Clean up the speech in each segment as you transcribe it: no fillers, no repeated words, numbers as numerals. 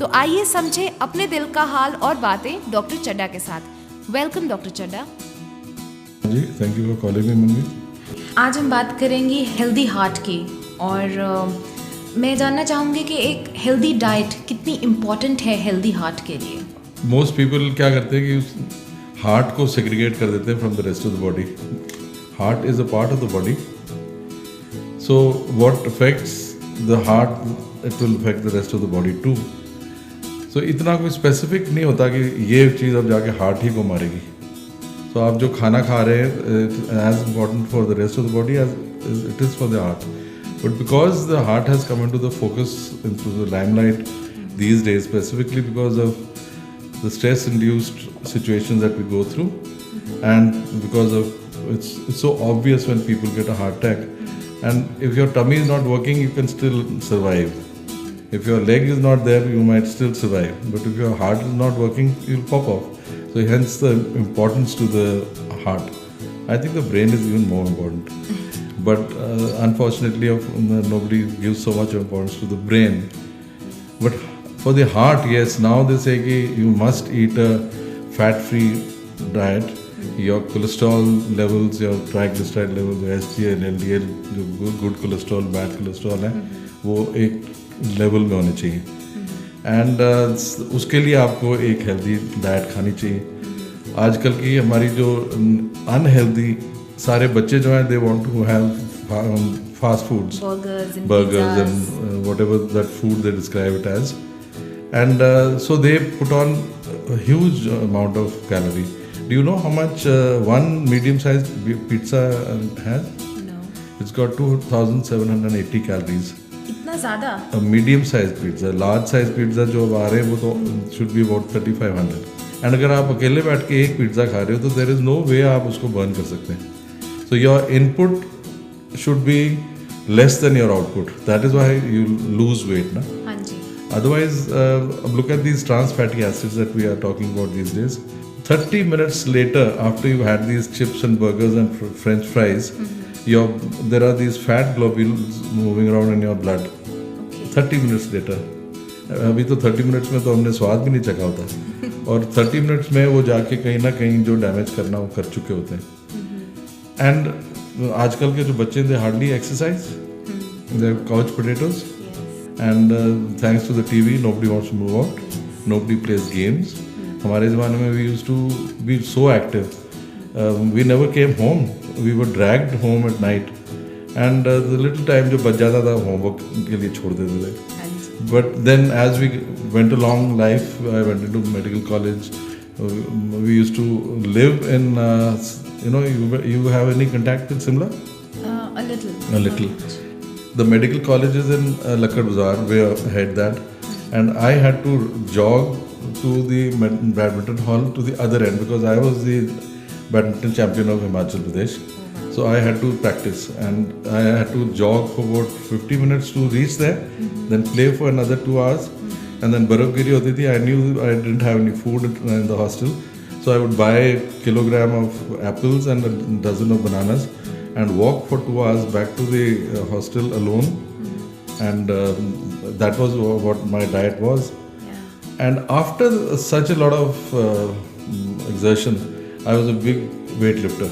तो आइए समझे अपने दिल का हाल और बातें डॉक्टर चड्डा के साथ। Welcome doctor Chadha ji, thank you for calling me Manmeet. आज हम बात करेंगे हेल्दी हार्ट की, और मैं जानना चाहूँगी कि एक हेल्दी डाइट कितनी इम्पॉर्टेंट है हेल्दी हार्ट के लिए। मोस्ट पीपल क्या करते हैं कि उस हार्ट को सेग्रीगेट कर देते हैं from the rest of the body. Heart is a part of the body, so what affects the heart it will affect the rest of the body too. So इतना कोई स्पेसिफिक नहीं होता कि ये चीज़ अब जाके हार्ट ही को मारेगी। सो आप जो खाना खा रहे हैं as important for the rest of the body as it is for the heart, but because the heart has come into the focus, into the limelight these days, specifically because of the stress induced situations that we go through, and because of it's so obvious when people get a heart attack, and if your tummy is not working you can still survive. If your leg is not there you might still survive, but if your heart is not working you'll pop off. So hence the importance to the heart. I think the brain is even more important, but unfortunately nobody gives so much importance to the brain. But for the heart, yes, now they say कि you must eat a fat-free diet. Your cholesterol levels, your triglyceride levels, your HDL, LDL, जो good cholesterol, bad cholesterol है, वो एक level में होने चाहिए. And उसके लिए आपको एक healthy diet खानी चाहिए. आजकल की हमारी जो unhealthy सारे बच्चे जो हैं, they want to have fast foods, burgers and whatever that food they describe it as. And so they put on a huge amount of calorie. Do you know how much one medium-sized pizza has? No. It's got 2,780 calories. इतना ज़्यादा? A medium-sized pizza, large-sized pizza जो अब आ रहे हैं वो तो should be about 3,500. And अगर आप अकेले बैठ के एक पिज्ज़ा खा रहे हो तो there is no way आप उसको burn कर सकते हैं. So your input should be less than your output. That is why you lose weight, na? हाँ जी. Otherwise, look at these trans fatty acids that we are talking about these days. 30 minutes later, after you had these chips and burgers and French fries, there are these fat globules moving around in your blood. Okay. 30 minutes later. अभी तो 30 minutes में तो हमने स्वाद भी नहीं चखा होता, और 30 मिनट्स में वो जाके कहीं ना कहीं जो डैमेज करना वो कर चुके होते हैं. एंड आजकल के जो बच्चे they hardly exercise, they couch potatoes. And thanks to the TV, nobody wants to move out. Nobody plays games. हमारे ज़माने में we used to be so active. We never came home. We were dragged home at night. And the little time जो बच जाता था homework के लिए छोड़ देते थे. But then as we went along life, I went into medical college. We used to live in, you have any contact with Simla? A little. A little. The medical college is in Lakkad Bazaar, where I had that, and I had to jog to the badminton hall to the other end because I was the badminton champion of Himachal Pradesh. So I had to practice, and I had to jog for about 50 minutes to reach there, then play for another 2 hours, and then barafgiri hoti thi. I knew I didn't have any food in the hostel, so I would buy a kilogram of apples and a dozen of bananas and walk for 2 hours back to the hostel alone. And that was what my diet was. And after such a lot of exertion, I was a big weightlifter.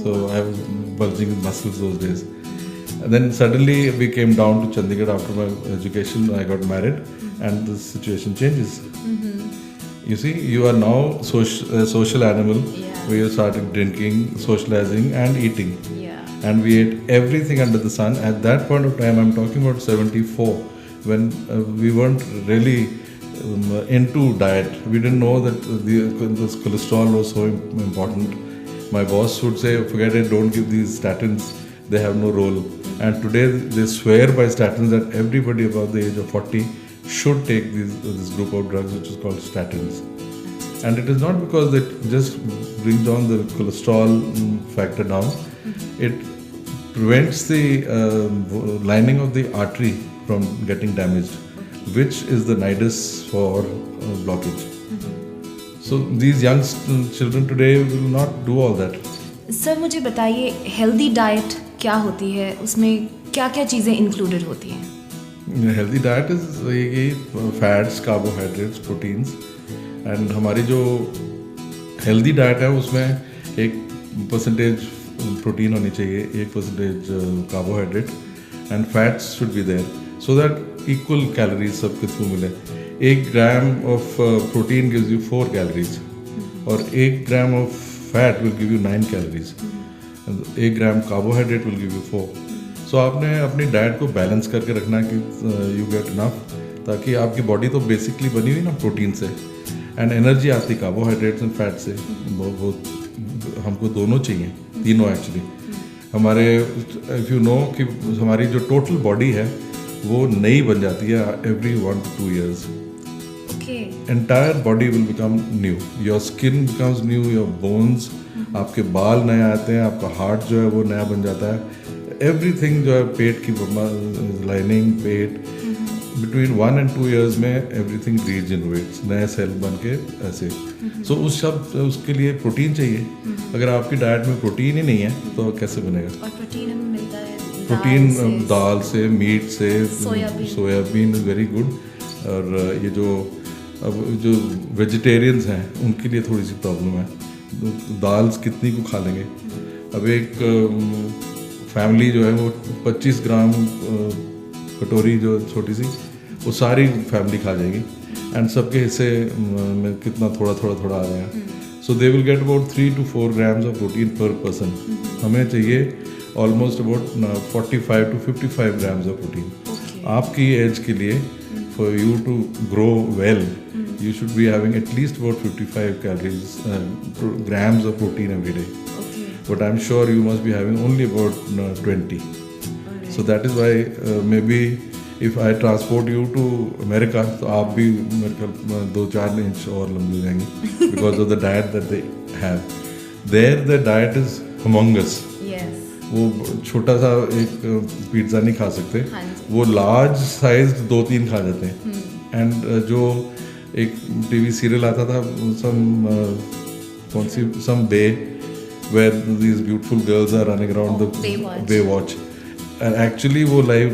So I was bulging with muscles those days. And then suddenly we came down to Chandigarh after my education. I got married, and the situation changes. You see, you are now a social animal. We started drinking, socializing and eating. And we ate everything under the sun. At that point of time, I'm talking about 74, when we weren't really into diet. We didn't know that this cholesterol was so important. My boss would say, forget it, don't give these statins, they have no role. And today they swear by statins that everybody above the age of 40 should take this group of drugs which is called statins. And it is not because it just brings down the cholesterol factor down. It prevents the lining of the artery from getting damaged, which is the nidus for blockage. So these young children today will not do all that. Sir मुझे बताइए healthy diet क्या होती है, उसमें क्या क्या चीज़ें included होती हैं? हेल्दी डाइट इज ये फैट्स, कार्बोहाइड्रेट्स, प्रोटीन्स, एंड हमारी जो हेल्दी डाइट है उसमें 1% प्रोटीन होनी चाहिए, 1% carbohydrate, and fats should be there so that equal calories सबके थ्रू मिले. 1 gram of protein gives you 4 calories और 1 gram of fat will give you 9 calories. 1 gram carbohydrate will give you 4. So आपने अपनी diet को balance करके रखना कि you get enough, ताकि आपकी बॉडी तो बेसिकली बनी हुई ना प्रोटीन से, एंड एनर्जी आती कार्बोहाइड्रेट्स एंड फैट से. बहुत हमको दोनों चाहिए, तीनों एक्चुअली. हमारे इफ़ यू नो कि हमारी जो टोटल बॉडी है वो नई बन जाती है every 1 to 2 years. Entire body will become new, your skin becomes new, your bones, आपके बाल नए आते हैं, आपका हार्ट जो है वो नया बन जाता है. एवरीथिंग जो है पेट की lining, pet, between 1 and 2 years में एवरीथिंग रीजनरेट्स, नए सेल बन के ऐसे. सो उसके लिए प्रोटीन चाहिए. अगर आपकी डाइट में प्रोटीन ही नहीं है तो कैसे बनेगा? और प्रोटीन हमें मिलता है प्रोटीन दाल से, मीट से, सोयाबीन इज़ वेरी गुड. और ये जो वेजिटेरियंस हैं उनके लिए थोड़ी सी प्रॉब्लम है. दाल कितनी को खा लेंगे? अब एक फैमिली जो है वो 25 ग्राम कटोरी जो छोटी सी, वो सारी फैमिली खा जाएगी, एंड सबके हिस्से में कितना थोड़ा थोड़ा आ जाएगा. So they will get about 3 to 4 grams of protein per person. हमें चाहिए almost about 45 to 55 grams of protein. आपकी एज के लिए for you to grow well you should be having at least about 55 calories, grams of protein every day. But I'm sure you must be having only about 20. So that is why maybe if I transport you to America, तो आप भी मेरे ख्याल 2-4 inch और लंबी हो जाएंगी because of the diet that they have. There the diet is humongous. वो छोटा सा एक पिज्ज़ा नहीं खा सकते, वो लार्ज साइज 2-3 खा जाते हैं. एंड जो एक टीवी सीरियल आता था some bay where these beautiful girls are running around the Baywatch, and actually वो लाइव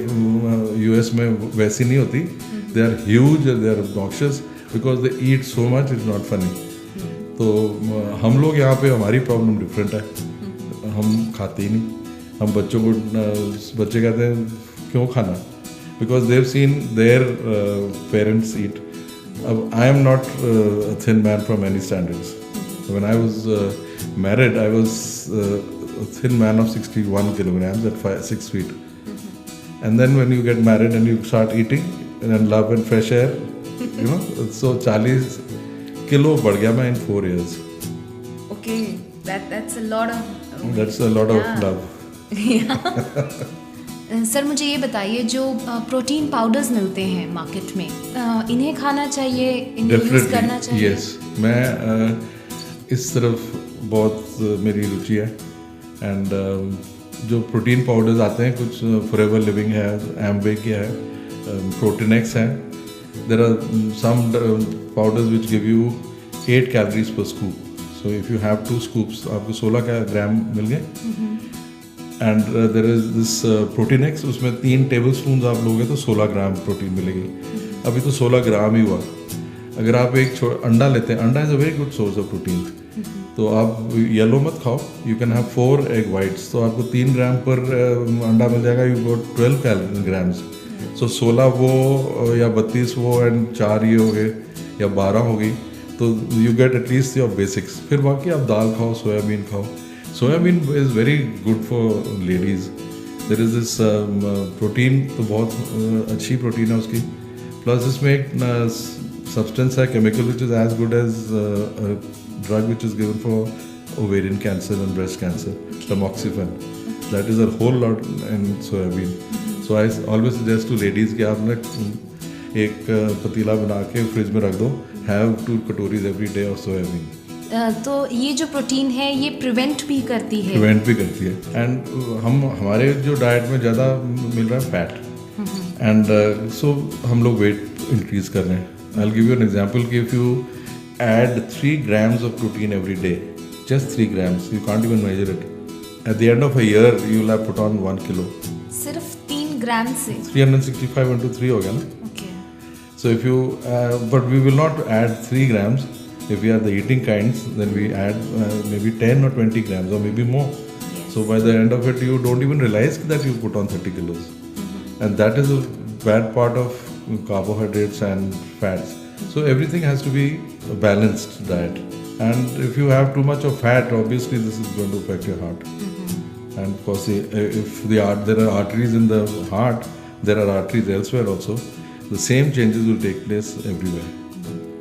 यूएस में वैसी नहीं होती. They are huge, they are obnoxious because they eat so much, it's not funny. तो हम लोग यहाँ पे हमारी प्रॉब्लम डिफरेंट है, हम खाते ही नहीं. हम बच्चों को बच्चे कहते हैं क्यों खाना, because they've seen their parents eat. अब I am not a thin man from any standards. When I was married, I was a thin man of 61 kilograms at 6 feet. And then when you get married and you start eating and love and fresh air, you know, so 40 kilo बढ़ गया मैं in 4 years. Okay, that's a lot of. That's a lot of love. Sir मुझे ये बताइए, जो protein powders मिलते हैं market में, इन्हें खाना चाहिए, इन्हें यूज़ करना चाहिए? यस, मैं इस तरफ बहुत मेरी रुचि है. एंड जो प्रोटीन पाउडर्स आते हैं, कुछ फॉरएवर लिविंग है, एम्बे के है, प्रोटीनेक्स है. There are some powders which give you 8 calories per scoop. So if you have 2 scoops, आपको 16 ग्राम मिल गए. And there is this Protinex, उसमें 3 tablespoons आप लोगे तो 16 ग्राम प्रोटीन मिलेगी. अभी तो 16 ग्राम ही हुआ. अगर आप एक अंडा लेते हैं, अंडा is a very good source of protein. तो आप येलो मत खाओ, you can have 4 egg whites, तो आपको 3 ग्राम पर अंडा मिल जाएगा. You got 12 grams. सो 16 वो या 32 वो एंड 4 ये हो गए या 12 हो गई, तो you get at least your basics. फिर बाकी आप दाल खाओ, सोयाबीन खाओ. Soybean is very good for ladies. There is this protein, तो बहुत अच्छी प्रोटीन है उसकी. प्लस इसमें एक सब्सटेंस है, chemical, which is as good as drug which is given for ovarian cancer and breast cancer, tamoxifen. That is a whole lot in soybean. So I always suggest to ladies कि आप ना एक पतीला बना के fridge में रख दो, have 2 कटोरीज every day of soybean. तो ये जो प्रोटीन है ये प्रिवेंट भी करती है? प्रिवेंट भी करती है. एंड हमारे जो डाइट में ज़्यादा मिल रहा है फैट, एंड सो हम लोग वेट इंक्रीज कर रहे हैं. I will give you an example कि if you add 3 grams of protein every day, just 3 grams, you can't even measure it. At the end of a year, you will have put on 1 kilo. सिर्फ 3 ग्राम से 365 into 3 हो गया ना. Okay. So if you, but we will not add 3 grams. If we are the eating kinds, then we add maybe 10 or 20 grams or maybe more. Yes. So by the end of it, you don't even realize that you put on 30 kilos. And that is a bad part of carbohydrates and fats. So everything has to be a balanced diet. And if you have too much of fat, obviously this is going to affect your heart. And of course, if there are arteries in the heart, there are arteries elsewhere also. The same changes will take place everywhere.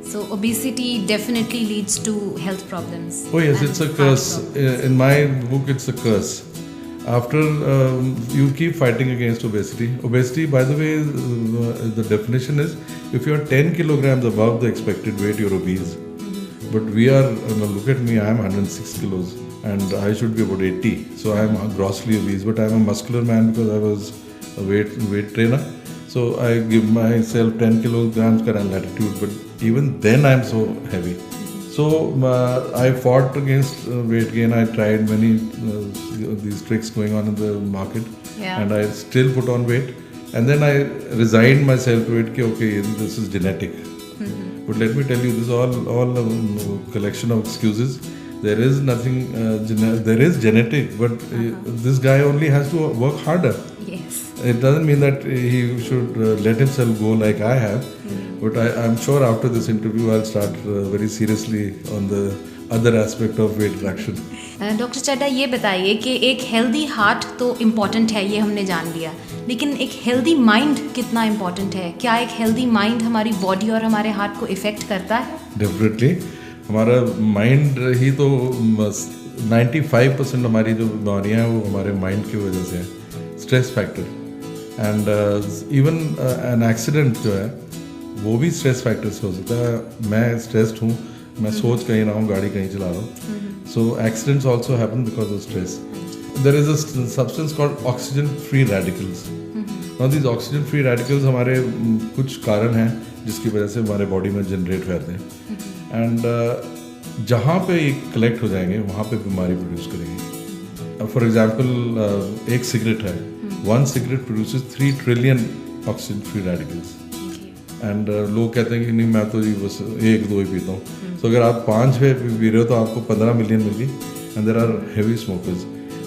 So obesity definitely leads to health problems. Oh yes, and it's a heart curse. problems. In my book, it's a curse. After you keep fighting against obesity. Obesity, by the way, the definition is if you are 10 kilograms above the expected weight, you're obese. But we are, look at me, I am 106 kilos and I should be about 80. So I am grossly obese, but I am a muscular man because I was a weight trainer. So I give myself 10 kilograms current latitude, but even then I am so heavy. So I fought against weight gain. I tried many these tricks going on in the market, Yeah. and I still put on weight. And then I resigned myself to it. Okay, this is genetic. But let me tell you, this is all a collection of excuses. There is nothing. There is genetic, but this guy only has to work harder. Yes. It doesn't mean that he should let himself go like I have. But I'm sure after this interview, I'll start very seriously on the other aspect of weight reduction. Doctor Chadha ये बताइए कि एक healthy heart तो important है, ये हमने जान लिया, लेकिन एक हेल्दी माइंड कितना इम्पॉर्टेंट है? क्या एक हेल्दी माइंड हमारी बॉडी और हमारे हार्ट को इफेक्ट करता है? डेफिनेटली. हमारा माइंड ही तो 95% हमारी जो बीमारियाँ हैं वो हमारे माइंड की वजह से है. Stress factor and even an accident जो है वो भी स्ट्रेस फैक्टर से हो सकता है. मैं स्ट्रेस्ड हूँ, मैं सोच कहीं रहा हूँ, गाड़ी कहीं चला रहा हूँ. So accidents also happen because of stress. There is a substance called oxygen free radicals. Now these oxygen free radicals हमारे कुछ कारण हैं जिसकी वजह से हमारे बॉडी में जनरेट रहते हैं. एंड जहाँ पे ये कलेक्ट हो जाएंगे वहाँ पे बीमारी प्रोड्यूस करेंगे. फॉर एग्जाम्पल एक सिगरेट है, 1 cigarette produces 3 trillion oxygen free radicals. And लोग कहते हैं कि नहीं मैं तो जी बस 1-2 ही पीता हूँ. सो अगर आप 5-6 पी रहे हो तो आपको 15 मिलियन मिल गई. And there are heavy smokers.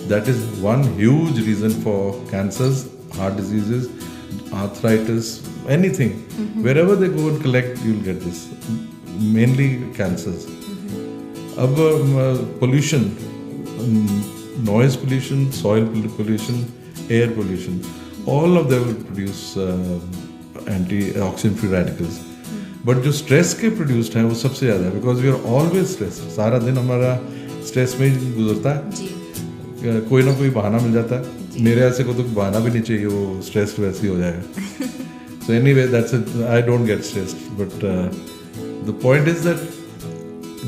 That is one huge reason for cancers, heart diseases, arthritis, anything. Wherever they go and collect, you'll get this. Mainly cancers. अब pollution, noise pollution, soil pollution, air pollution, all of them will produce antioxidant free radicals. But जो stress के produced हैं वो सबसे ज़्यादा है, because we are always stress. सारा दिन हमारा स्ट्रेस में ही गुजरता है. जी. कोई ना कोई बहाना मिल जाता है. मेरे ऐसे को तो बहाना भी नहीं चाहिए, वो स्ट्रेस वैसे ही हो जाएगा. So anyway that's it. I don't get stressed, but the point is that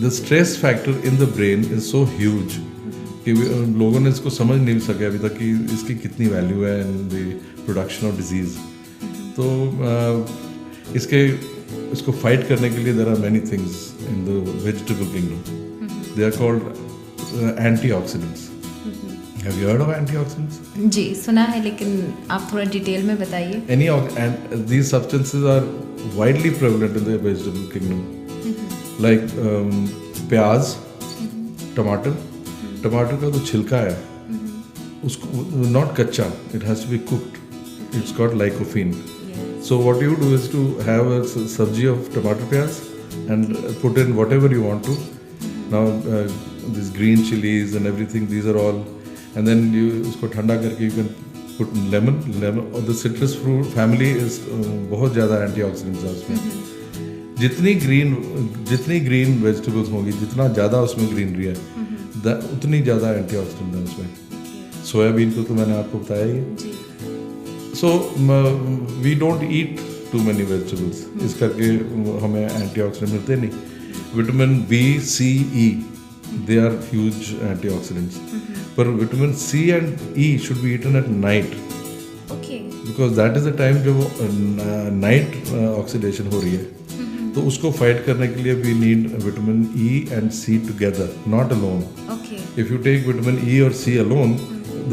the stress factor in the brain is so huge कि लोगों ने इसको समझ नहीं सके अभी तक कि इसकी कितनी वैल्यू है in the production of disease. तो इसको फाइट करने के लिए there are many things in the vegetable kingdom. They are called antioxidants. Have you heard of antioxidants? जी सुना है, लेकिन आप थोड़ा डिटेल में बताइए. And these substances are widely prevalent in the vegetable kingdom. Like प्याज, टमाटर. टमाटर का जो छिलका है उसको not कच्चा, it has to be cooked. It's got lycopene. So what you do is to have a sabji of tomato pyaz and put in whatever you want to. Now these green chilies and everything, these are all. And then you उसको ठंडा करके you can put lemon. और the citrus fruit family is बहुत ज़्यादा antioxidants है उसमें. जितनी green vegetables होंगी, जितना ज़्यादा उसमें greenery है, उतनी ज़्यादा antioxidant है उसमें. सोयाबीन को तो मैंने आपको बताया ही. So we don't eat too many vegetables. इस करके हमें antioxidant मिलते नहीं. Vitamin B, C, E, they are huge antioxidants. But vitamin C and E should be eaten at night. Okay. Because that is the time जब night oxidation हो रही है. तो उसको फाइट करने के लिए we need vitamin E and C together, not alone. Okay. If you take vitamin E or C alone,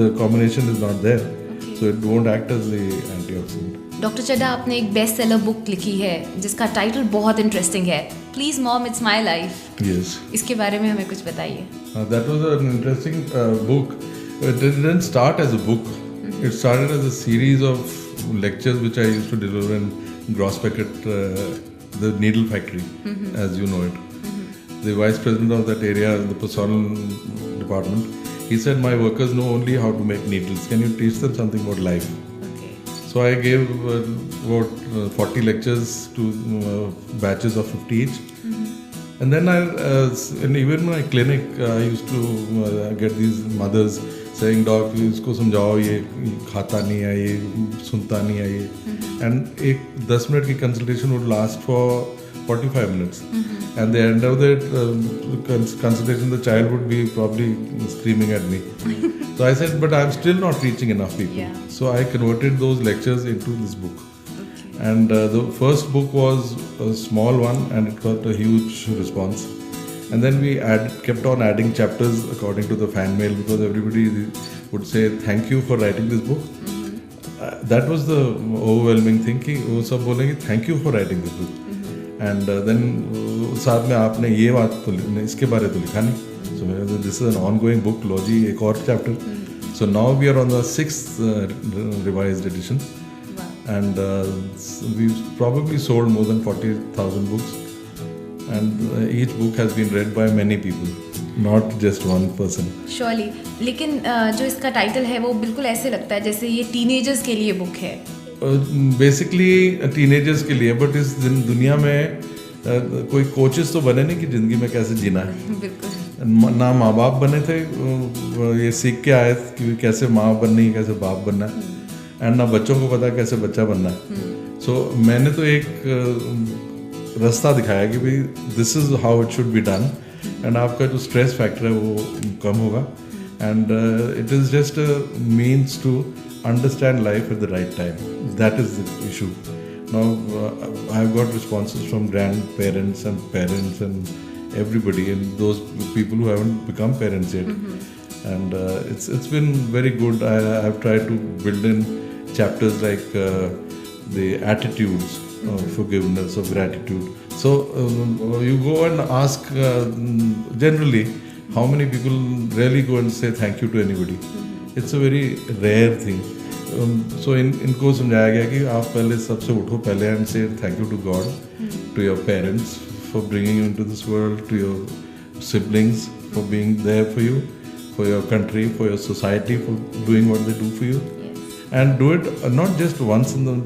the combination is not there. Okay. so it won't act as the antioxidant. Doctor Chadha, आपने एक best seller book लिखी है जिसका title बहुत interesting है, please mom it's my life. Yes. इसके बारे में हमें कुछ बताइए. That was an interesting book. It didn't start as a book. It started as a series of lectures which I used to deliver in Grossbeck at the needle factory, as you know it. The vice president of that area, the personal department, he said, my workers know only how to make needles. Can you teach them something about life? Okay. So I gave about 40 lectures to batches of 50 each. And then in even my clinic, I used to get these mothers saying, Doc, इसको समझाओ, ये खाता नहीं है, ये सुनता नहीं है, ये. And एक 10 minute की consultation would last for 45 minutes. And the end of the consultation, the child would be probably screaming at me. So I said, but I'm still not reaching enough people. Yeah. So I converted those lectures into this book. Okay. And the first book was a small one, and it got a huge response. And then we kept on adding chapters according to the fan mail, because everybody would say, thank you for writing this book. That was the overwhelming thing कि वो सब बोलेंगे thank you for writing this book. And then साथ में आपने ये बात तो इसके बारे तो लिखा नहीं. So this is an ongoing book, लो जी एक और chapter. So now we are on the 6th revised edition. Wow. And we've probably sold more than 40,000 books. And each book has been read by many people, not just one person. Surely. लेकिन जो इसका title है वो बिल्कुल ऐसे लगता है जैसे ये टीनेजर्स के लिए बुक है. बेसिकली टीनेजर्स के लिए, बट इस दुनिया में कोई कोचेस तो बने नहीं कि ज़िंदगी में कैसे जीना है. बिल्कुल. ना माँ बाप बने थे, ये सीख के आए कि कैसे माँ बननी है, कैसे बाप बनना है. एंड ना बच्चों को पता कैसे बच्चा बनना है. सो मैंने तो एक रास्ता दिखाया कि भाई this is how it should be done. And आपका जो स्ट्रेस फैक्टर है वो कम होगा. And it is just a means to understand life at the right time. That is the issue. Now I've got responses from grandparents and parents and everybody, and those people who haven't become parents yet. And it's been very good. I've tried to build in chapters like the attitudes of forgiveness, of gratitude. So you go and ask generally how many people really go and say thank you to anybody. It's a very rare thing. So इनको समझाया गया कि आप पहले सबसे उठो पहले and say thank you to God, to your parents for bringing you into this world, to your siblings for being there for you, for your country, for your society, for doing what they do for you. Yes. And do it not just once in the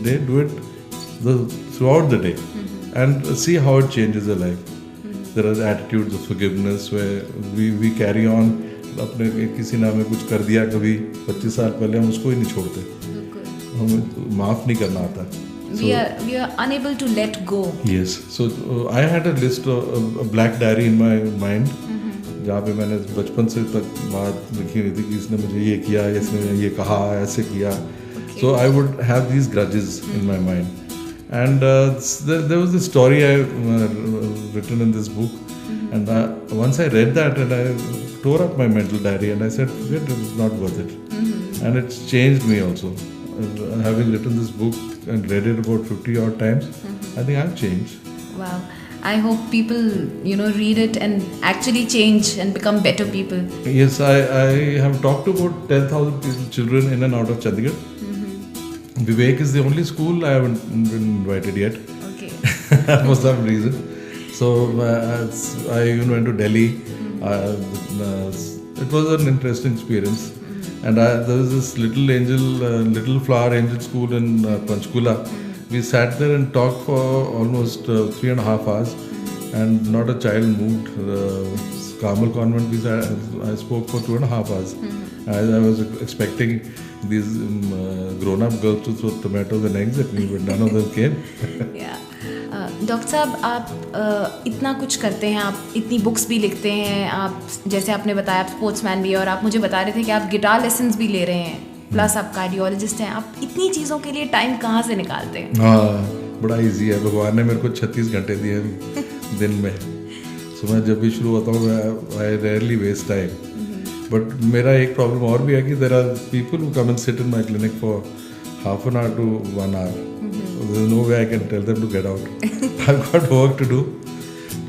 day, do it throughout the day. And see how it changes your life. There are attitudes of forgiveness where we carry on. अपने किसी ने हमें कुछ कर दिया कभी 25 साल पहले, हम उसको ही नहीं छोड़ते. हमें माफ़ नहीं करना आता. We are unable to let go. Yes. So I had a list, a black diary in my mind, जहाँ पे मैंने बचपन से तक बात लिखी हुई थी कि इसने मुझे ये किया, इसने ये कहा, ऐसे किया. So I would have these grudges in my mind. And there was this story I written in this book. And once I read that, and I tore up my mental diary, and I said, forget it, it's not worth it. And it's changed me also. Having written this book and read it about 50 odd times, I think I've changed. Wow. I hope people, read it and actually change and become better people. Yes, I have talked to about 10,000 children in and out of Chandigarh. Vivek is the only school I haven't been invited yet. Okay. For some reason. So I even went to Delhi. It was an interesting experience. And there was this little flower angel school in Panchkula. We sat there and talked for almost 3.5 hours, and not a child moved. Carmel Convent, I spoke for 2.5 hours. I was expecting these grown-up girls to throw tomatoes and eggs at me, but none of them came. Yeah. Doctor साहब, आप इतना कुछ करते हैं, आप इतनी books भी लिखते हैं, आप जैसे आपने बताया आप स्पोर्ट्समैन भी हैं, और आप मुझे बता रहे थे कि आप गिटार लेसन्स भी ले रहे हैं, प्लस आप कार्डियोलॉजिस्ट हैं. आप इतनी चीज़ों के लिए टाइम कहाँ से निकालते हैं? हाँ, बड़ा इजी है. भगवान ने मेरे को 36 घंटे दिए दिन में. सो मैं जब भी शुरू होता हूँ, I rarely waste time. But मेरा एक प्रॉब्लम और भी है कि there are people who come and sit in my clinic for half an hour to 1 hour. There's no way I can tell them to get out. I've got work to do.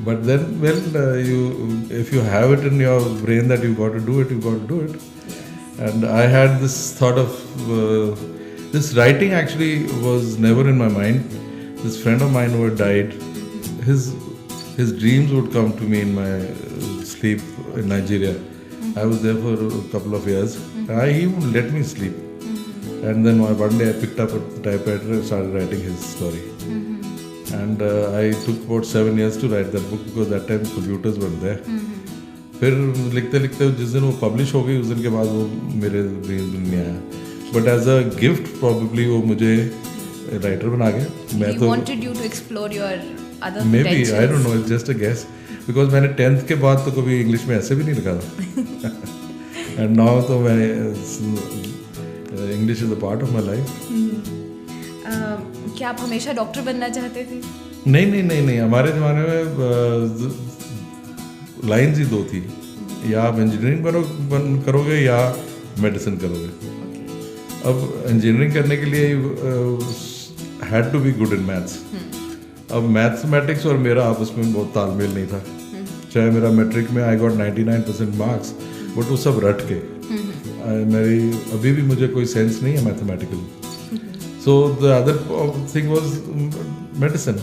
But then, if you have it in your brain that you've got to do it, you've got to do it. And I had this thought of this writing actually was never in my mind. This friend of mine who had died, his dreams would come to me in my sleep in Nigeria. I was there for a couple of years. He would let me sleep. And then one day I picked up a typewriter and started writing his story. And I took about 7 years to write that book because that time computers weren't there. फिर लिखते लिखते जिस दिन वो publish हो गई उस दिन के बाद वो मेरे ब्रेन में नहीं आया. But as a gift probably वो मुझे राइटर बना गया. मैं तो wanted you to explore your other maybe potentials. I don't know, it's just a guess because मैंने 10th के बाद तो कभी इंग्लिश में ऐसे भी नहीं लिखा था. एंड नाउ तो मैं English is a part of my life. क्या आप हमेशा डॉक्टर बनना चाहते थे? नहीं. हमारे ज़माने में लाइन्स ही दो थी. या आप इंजीनियरिंग करोगे या मेडिसिन करोगे. अब इंजीनियरिंग करने के लिए had to be good in maths. अब मैथमेटिक्स और मेरा आपस में बहुत तालमेल नहीं था. चाहे मेरा मैट्रिक में आई गॉट 99% मार्क्स, बट वो सब रट के मेरी अभी भी मुझे कोई सेंस नहीं है mathematical. So the other thing was medicine.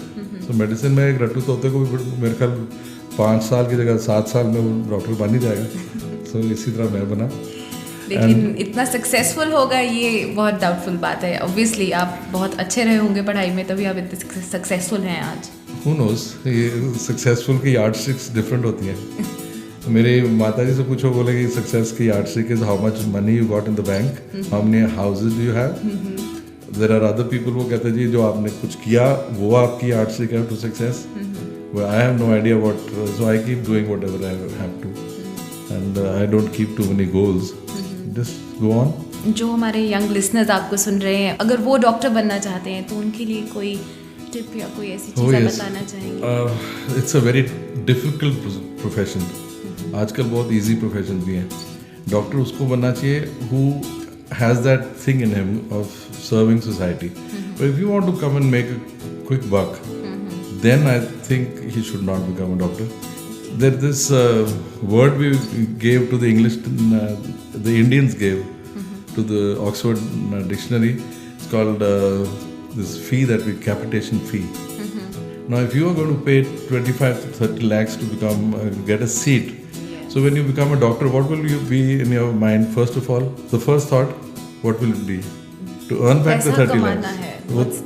So medicine में एक रट्टू तोते को भी मेरे ख्याल 5 साल की जगह 7 साल में वो डॉक्टर बन ही जाएगा. सो इसी तरह मैं बना. लेकिन इतना सक्सेसफुल होगा ये बहुत डाउटफुल बात है. ऑब्वियसली आप बहुत अच्छे रहे होंगे पढ़ाई में तभी आप इतने सक्सेसफुल हैं आज. हु नोस, ये सक्सेसफुल की यार्डस्टिक्स डिफरेंट होती हैं. मेरे माता जी से पूछो, बोलेगी सक्सेस की yardstick is how much money you got in the bank, how many houses do you have. There are other people वो कहते हैं जी जो आपने कुछ किया वो आपकी यार्डस्टिक है to success. I have no idea what, so I keep doing whatever I have to and I don't keep too many goals. Just go on. जो हमारे यंग लिसनर्स आपको सुन रहे हैं, अगर वो डॉक्टर बनना चाहते हैं तो उनके लिए कोई टिप या कोई ऐसी चीज़ आप बताना चाहेंगे? It's a very difficult profession. आजकल बहुत इजी प्रोफेशन भी हैं. डॉक्टर उसको बनना चाहिए who has that thing in him of serving society. But if you want to come and make a quick buck, then I think he should not become a doctor. There this word we gave to the English, the Indians gave to the Oxford dictionary. It's called this fee that we capitation fee. Now, if you are going to pay 25 to 30 lakhs to become get a seat, so when you become a doctor, what will you be in your mind? First of all, the first thought, what will it be? To earn back the 30 lakhs.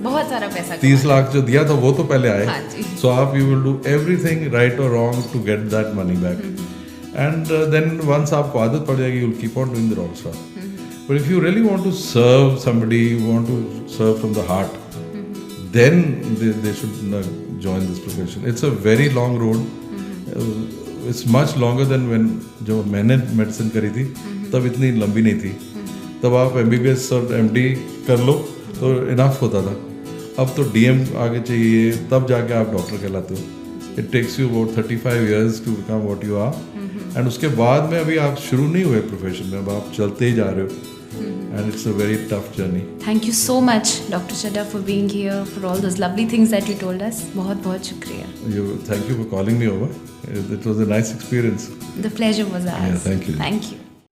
बहुत सारा पैसा. 30 लाख जो दिया था वो तो पहले आए. हाँ जी. So आप you will do everything right or wrong to get that money back. And then once आपको आदत पड़ जाएगी, you'll keep on doing the wrong stuff. But if you really want to serve somebody, you want to serve from the heart, then they should join this profession. It's a very long road. It's much longer than when जो मैंने medicine करी थी तब इतनी लंबी नहीं थी. तब आप MBBS और MD कर लो तो इनफ होता था. अब तो DM आगे चाहिए तब जाके आप डॉक्टर कहलाते हो. It takes you about 35 years to become what you are. एंड उसके बाद में अभी आप शुरू नहीं हुए प्रोफेशन में, अब आप चलते ही जा रहे हो. And it's a very tough journey. Thank you so much doctor Chadha for being here, for all those lovely things that you told us. बहुत बहुत शुक्रिया. Thank you for calling me over. It was a nice experience. The pleasure was ours. Yeah, thank you. Thank you.